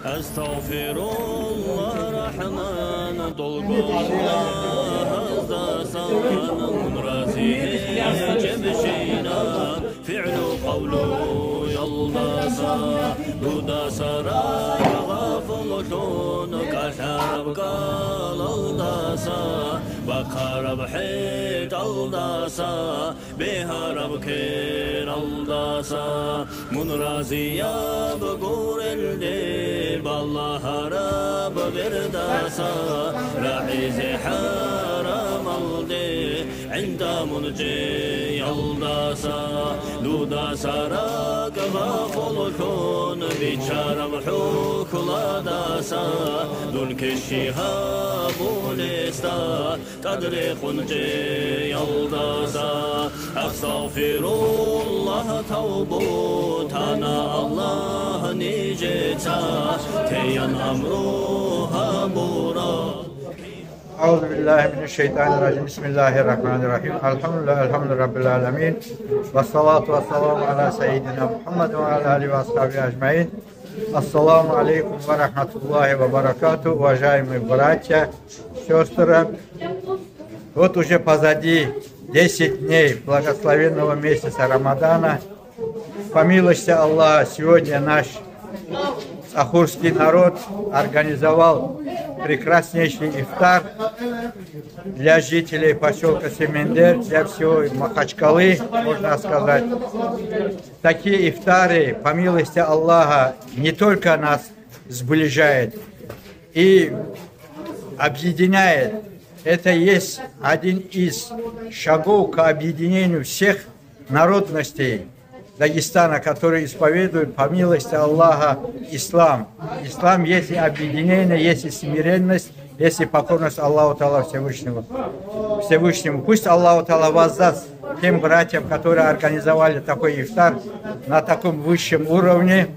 Estağfirullah Rahman dolgulahızda sanın razihi cemşina fi'lu kavlu yoldasa duda sarar gafulutun kaşarab kalaldasa bakarab hit aldasa beharab kir aldasa munraziyab gureldi بالله رب برداسا رعيز حرام الدي عند منجي يلداسا لوداسا راك غافلكون بيشارم حوك لاداسا دونك الشهاب ونستا تدري خنجي يلداسا أستغفر الله توبوت أنا الله نيجيتا تيان أمروها بورا أعوذ بالله من الشيطان الرجيم بسم الله الرحمن الرحيم الحمد لله الحمد رب العالمين والصلاة والسلام على سيدنا محمد وعلى آله وأصحابه أجمعين. Ассаламу алейкум ва рахматуллахи ва баракату, уважаемые братья, сестры. Вот уже позади 10 дней благословенного месяца Рамадана. По милости Аллаха, сегодня наш ахурский народ организовал прекраснейший ифтар для жителей поселка Семендер, для всего Махачкалы, можно сказать. Такие ифтары, по милости Аллаха, не только нас сближает и объединяет. Это есть один из шагов к объединению всех народностей Дагестана, которые исповедуют по милости Аллаха ислам. Ислам есть и объединение, есть и смиренность, есть и покорность Аллаху Та'ала Всевышнему. Пусть Аллаху Та'ала воздаст тем братьям, которые организовали такой ифтар на таком высшем уровне,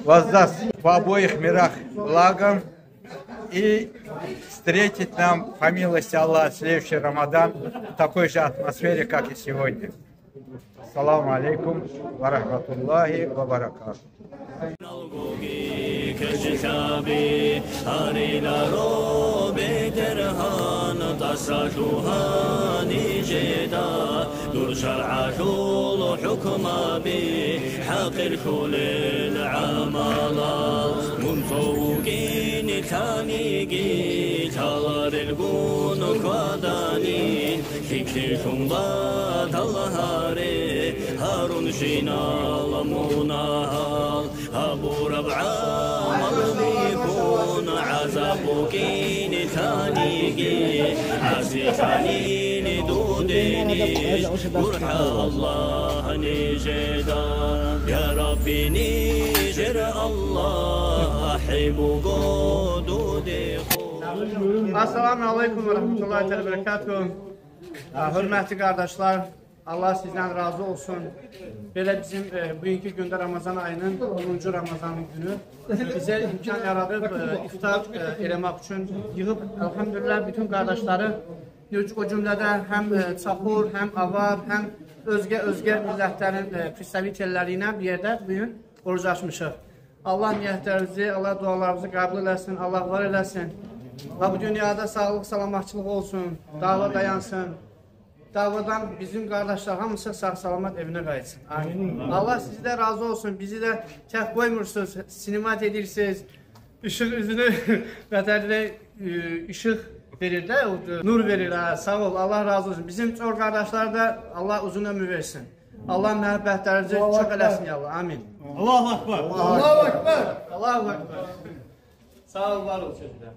воздаст в обоих мирах благом и встретит нам, по милости Аллаха, следующий Рамадан в такой же атмосфере, как и сегодня. Ассаламу алейкум ва рахматуллахи ва баракату. ثانيجي تغار الجون قاداني فكري شنبات الهاري هارون شينال مناهال أبو ربعا مرضيكون عذابوكين ثانيجي عسي خليني دوديني برحى الله نجدا يا ربي نجر الله أحب قدودي. Assalamu aleykum ve rahmetullahi ve berekatuhu. Hürmetli kardeşler, Allah sizden razı olsun. Böyle bizim bugünkü günde Ramazan ayının 10. Ramazan günü bize imkan yaradıb iftar eləmək üçün yığıb elhamdülillah bütün kardeşleri o cümlədə həm Çapur, həm Avar, həm özgə millətlərin представительləri ilə bir yerdə bugün oruç açmışıq. Allah niyətlərinizi, Allah dualarınızı qəbul eləsin, Allah var eləsin. Və bu dünyada sağlıq, salamatçılıq olsun, dava dayansın. Davadan bizim qardaşlar hamısı sağ-salamat evinə qayıtsın. Amin. Allah sizdə razı olsun, bizi də tək qoymursunuz, sinimat edirsiniz. Işıq üzünü vətənlə işıq verir də, nur verir, sağ ol, Allah razı olsun. Bizim çox qardaşlar da Allah uzun ömür versin. Allah məhəbbətlərinizi çox eləsin ya Allah, amin. Allahu Akbar. Allahu Akbar. Allahu Akbar. Sağ ol, var ol sözdə.